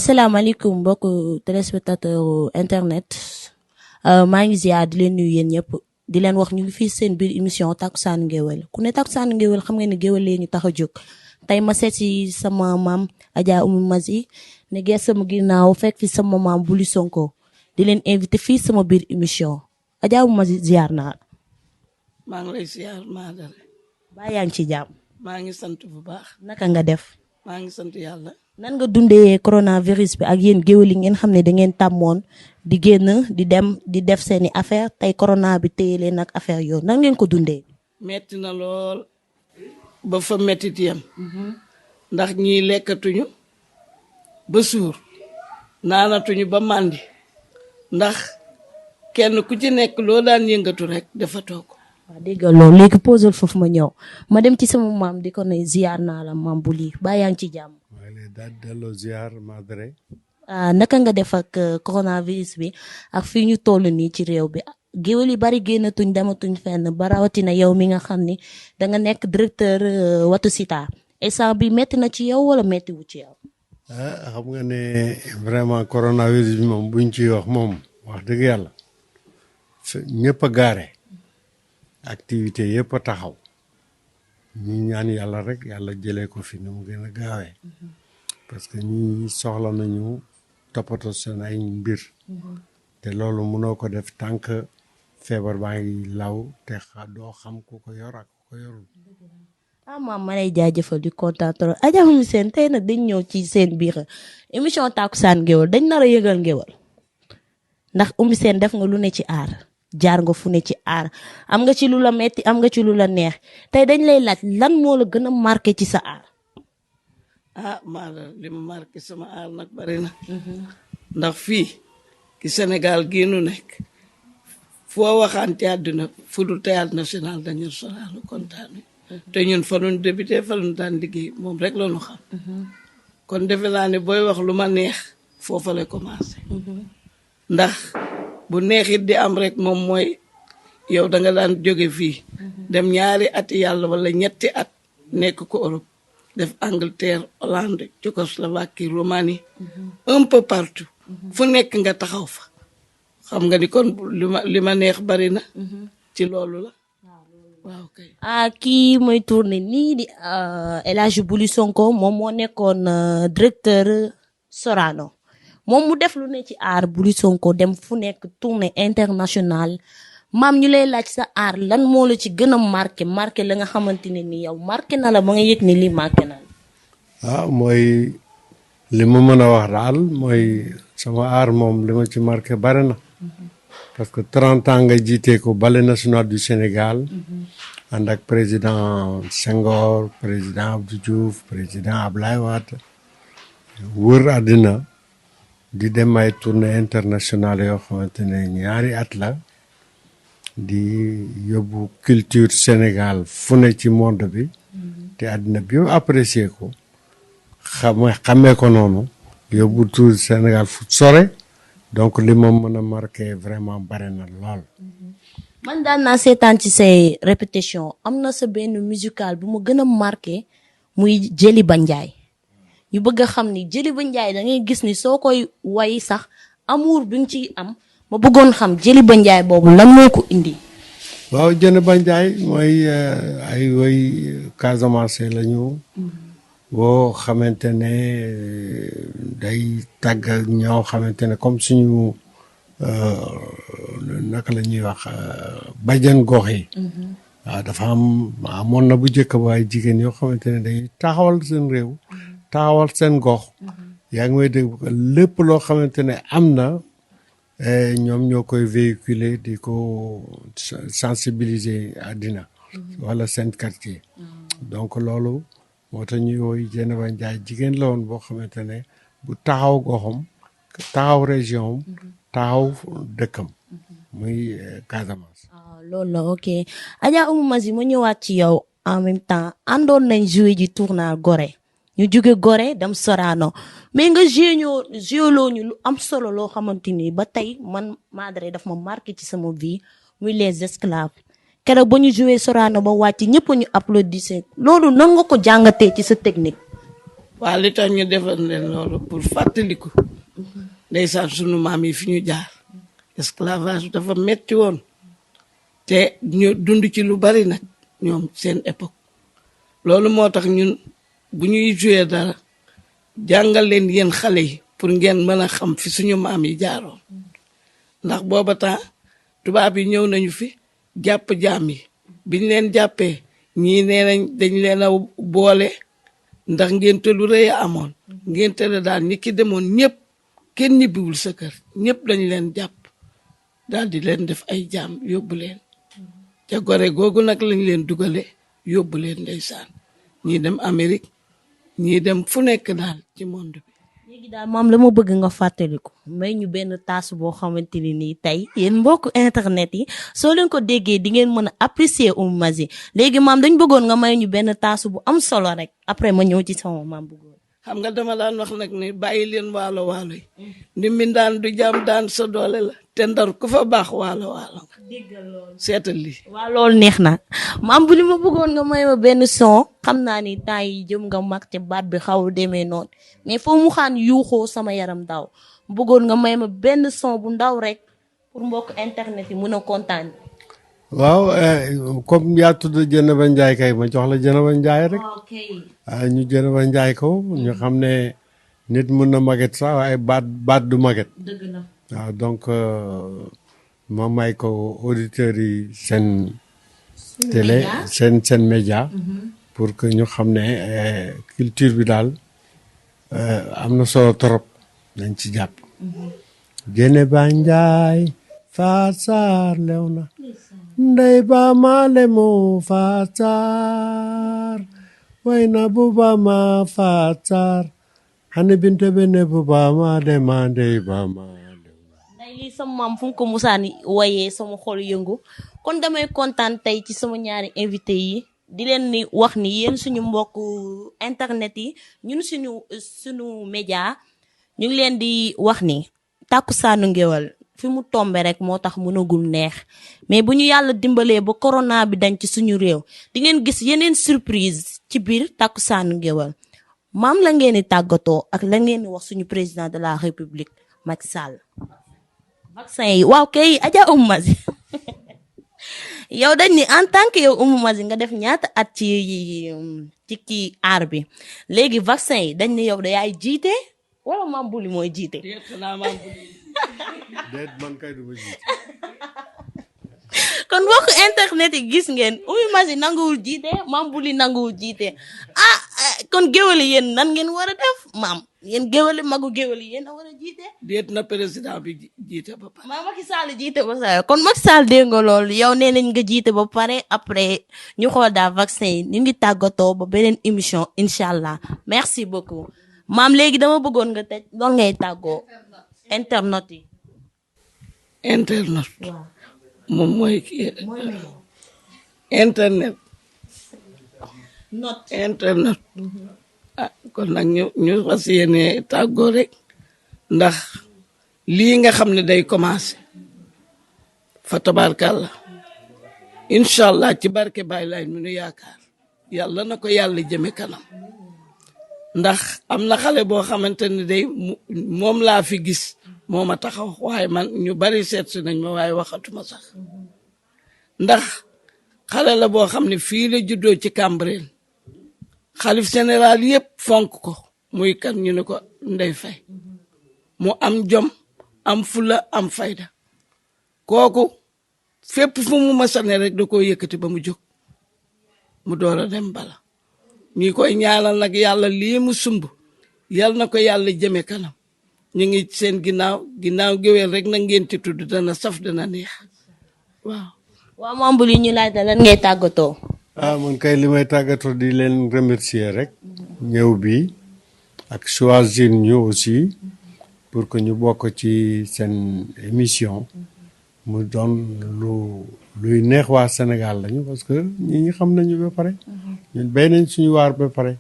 asalaamaaleykum mbokk téléspectateur internet maa ngi ziar di leen nuyu yéen ñëpp di leen wax ñu ngi fii seen biir émission takousanou Nguéweul ku ne takousanou Nguéweul xam nga ne géwél lee ñu tax a jóg tey ma seet si sama maam adja Oumy ne gees sama ginnaaw fekk fi sama maam Bouly sonko di leen invité fii sama biir émission adja Oumy ziar naa. maa ngi lay ziar maa dale. baa yaa ngi ci jàmm. maa ngi sant bu baax. naka nga def. maa ngi sant yàlla. nan nga dundee coronavirus bi ak yéen géwél yi ngeen xam ne da ngeen tàmmoon di génn di dem di def seeni affaire tey corona bi téye leen ak affaire yooyu nan ngeen ko dundee. metti na lool ba fa mettit yam ndax ñii lekkatuñu ba suur naanatuñu ba màndi ndax kenn ku ci nekk loo daan yëngatu rek dafa toog. waaw dégg nga loolu léegi posal foofu ma ñëw ma dem ci sama maam di ko ne ziar naa la maam Bouly baa yaa ngi ci jàmm. daal delloo ziar madre. naka nga def ak coronavirus bi ak fii ñu toll nii ci réew bi géwél yi bari génnatuñ dematuñ fenn ba rawatina yow mi nga xam ni da nga nekk directeur watu sita instant bi metti na ci yow wala metti wu ci yow. xam nga ne vraiment coronavirus bi moom buñ ci wax moom wax dëgg yàlla ñëpp a gaare activité yëpp a taxaw ñu ñaan yàlla rek yàlla jëlee ko fi ni mu gën a gaawee. parce que ñi soxla nañu toppatoo seen ay mbir te loolu mënoo ko def tant que feebar baa ngi law te doo xam ku ko yor ak ku ko yorul. maam ma lay jaajëfal di kontaan trop Adja Oumy Sène tey nag dañ ñëw ci seen biir émission takousanou Nguéweul dañ nar a yëgal Nguéweul ndax Oumy Sène def nga lu ne ci aar jaar nga fu ne ci aar am nga ci lu la metti am nga ci lu la neex tey dañ lay laaj lan moo la gën a marqué ci sa aar. maada li ma marqué sama aar nag bari na ndax fii ki Sénégal gii nu nekk foo waxaan ci àdduna fu dul théâtre national dañu Sorano kontaan te ñun fa nu débuté fa nu daan liggéey moom rek la ñu xam kon defe naa ne booy wax lu ma neex foofa la commencé ndax bu neexit di am rek moom mooy yow da nga daan jóge fii dem ñaari ati yàlla wala ñetti at nekk ko Europe def Angleterre Hollande Tchécoslovaquie Roumanie un peu partout fu nekk nga taxaw fa xam nga ni kon li ma neex bari na ci loolu la waaw kay. kii mooy tourné nii di El Hadj Bouly Sonko moom moo nekkoon directeur Sorano moom mu def lu ne ci aar Bouly Sonko dem fu nekk tournée internationale maam ñu lay laaj sa aar lan moo la ci gën a marqué la nga xamante ne ni yow marqué na la ba nga yëg ni lii marqué na la. mooy li ma mën a wax daal mooy sama aar moom li ma ci marqué bari na. parce que 30 ans nga jiitee ko ballet national du Sénégal. ànd ak président Senghor président Abdou Diouf président Ablaye Wade wër àddina di dem ay tournée internationale yoo xamante ne ñaari at la. di yóbbu culture Sénégal fu ne ci monde bi te àddina bi mu apprécier ko xamee ko noonu yóbbu tour Sénégal fu sore donc li ma mën a marqué vraiment bare na lool. man daan naa seetaan ci say répétition am na sa benn musical bu ma gën a marqué muy Jëli Ba Njaay ñu bëgg a xam ni Jëli Ba Njaay da ngay gis ni soo koy way sax amour bi nga ciy am ma bëggoon xam Jëli Ba Njaay boobu lan moo ko indi. waaw Jëli Ba Njaay mooy ay woy Casamance la ñu. boo xamante ne day tàgg ñoo xamante ne comme suñu naka la ñuy wax bajjan gox yi. waaw dafa amoon na bu njëkk ba ay jigéen yoo xamante ne day taxawal seen réew. taxawal seen gox. yaa ngi may dégg lépp loo xamante ne am na. ñoom ñoo koy véhiculer di ko sensibiliser àddina wala seen quartier donc loolu moo tax ñuy woy Jëli Ba Njaay jigéen la woon boo xamante ne bu taxaw goxam taxaw région taxaw dëkkam muy Casamance. loolu la ok Adja Oumy ma ñëwaat ci yow en même temps àndoon nañ joué ji tournoi Gorée ñu jóge Gorée dem Sorano mais nga géoloo ñu lu am solo loo xamante ni ba tey man madre daf ma marqué ci sama vie muy les esclaves keroog ba ñu joué Sorano ba wàcc ñëpp ñu applaudissé loolu nan nga ko jàngatee ci sa technique. waa li tax ñu defal leen loolu pour fàttaliku ndeysaan sunu maam yi fi ñu jaar esclavage dafa metti woon te ñu dund ci lu bari nag ñoom seen époque loolu moo tax ñun bu ñuy jouer dara jàngal leen yéen xale yi pour ngeen mën a xam fi suñu maam yi jaaroon ndax booba temps tubaab yi ñëw nañu fi jàpp jaam yi biñ leen jàppee ñii nee nañ dañ leen a boole ndax ngénte lu rëy a amoon ngénte la daal ñi ki demoon ñëpp kenn ñibbiwul sa kër ñëpp dañ leen jàpp daal di leen def ay jaam yóbbu leen ca gore googu nag lañ leen dugale yóbbu leen ndeysaan ñii dem Amérique ñii dem fu nekk daal ci monde bi. léegi daal maam la ma bëgg nga fàttaliku may ñu benn taas boo xamante ni nii tey yéen mbokku internet yi soo leen ko déggee di ngeen mën a apprécier Oumy Mazy léegi maam dañ bëggoon nga may ñu benn taas bu am solo rek après ma ñëw ci sama maam bëggoon. xam nga dama daan wax nag ne bàyyi leen waalo waalo yi ni mbindaan du jaam daan sa doole la te ndar ku fa baax waalo waalo nga seetal lii waa loolu neex na maam bu li ma bëggoon nga may ma benn son xam naa ni temps yi jëm nga mag te baat bi xaw demee noonu mais foo mu xaan yuuxoo sama yaram daw bëggoon nga may ma benn son bu ndaw rek pour mbokk internet yi mën a kontaan. waaw comme yaa tudd Dieynaba Ndiaye kay ma jox la Dieynaba Ndiaye rek ñu Dieynaba Ndiaye ko ñu xam ne nit mën na maget sax waaye baat du maget. dëgg la waaw donc ma may ko auditeurs yi seen télé seen média pour que ñu xam ne culture bi daal am na solo trop nañ ci jàpp. Dieynaba Ndiaye Faat Saar lew na ndey ba ma lemo Faat Saar way na bu ba ma Faat Saar xane binte bene bu ba ma dema ndey ba ma nday lii sama maam fu mu ko musaani wayee sama xol yëngu kon damay kontaan tey ci sama ñaari invité yi di leen ni wax ni yéen suñu mbokk internet yi ñun suñu média ñu ngi leen di wax ni takkusaanu Nguéweul fi mu tombe rek moo tax mënagul neex mais bu ñu yàlla dimbalee ba corona bi dañ ci suñu réew di ngeen gis yeneen surprise ci biir takkusaanu Nguéweul maam la ngeen di tàggatoo ak la ngeen di wax suñu président de la république Macky Sall. vaccin yi waaw kay adja Oumy Mazy yow dañ ni en tant que yow Oumy Mazy nga def ñaata at ci kii aar bi léegi vaccin yi dañ ne yow da yaay jiite wala maam Bouly mooy jiite. déet man kay du ma jiite. kon mbokk internet yi gis ngeen Oumy Mazy nanguwul jiite maam Bouly nanguwul jiite kon géwél yi yéen nan ngeen war a def maam yéen géwél yi magu géwél yi yéen a war a jiite. déet na président bi jiite ba pare. maa Macky Sall jiite ba pare kon Macky Sall dégg nga loolu yow nee nañ nga jiite ba pare après ñu xool daal vaccin yi ñu ngi tàggatoo ba beneen émission incha allah merci beaucoup maam léegi dama bëggoon nga tëj loolu ngay tàggoo internet yi. internet. waaw moom mooy internet. internet. kon nag ñu fas yéene tàggoo rek ndax lii nga xam ne day commencé fa tabarkàlla incha allah ci barke Baay Laay mi nu yaakaar yàlla na ko yàlla jëme kanam ndax am na xale boo xamante ne day moom laa fi gis moo ma taxaw waaye man ñu bari seet si nañ ma waaye waxatuma sax ndax xale la boo xam ne fii la juddoo ci Cambérène xalif général yëpp fonk ko muy kan ñu ne ko Ndey Fay mu am jom am fula am fayda kooku fépp fu mu masane rek da koo yëkkati ba mu jóg mu door a dem bala ñi koy ñaanal nag yàlla lii mu sumb yal na ko yàlla jëme kanam ñu ngi seen ginnaaw géwél rek na ngeen ci tudd dana saf dana neex waaw. waaw maam Bouly ñu laaj la lan ngay tàggatoo. man kay li may tàggatoo di leen remercier rek ñëw bi ak choisir ñu aussi pour que ñu bokk ci seen émission mu doon luy neex waa Sénégal lañu parce que ñi xam nañu ba pare ñun béy nañ suñu waar ba pare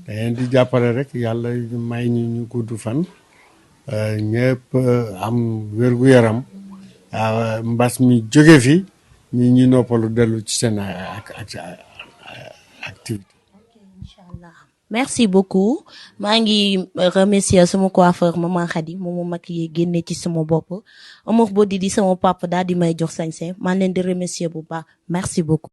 da ngeen di jàppale rek yàlla may ñu gudd fan ñëpp am wér-gu-yaram mbas mi jóge fi ñi noppalu dellu ci seen activité. ok incha allah merci beaucoup maa ngi remercier sama coiffeur maman Khady moom moo maquillé génne ci sama bopp Omar Bodi di sama papa daal di may jox sañse maa leen di remercier bu baax merci beaucoup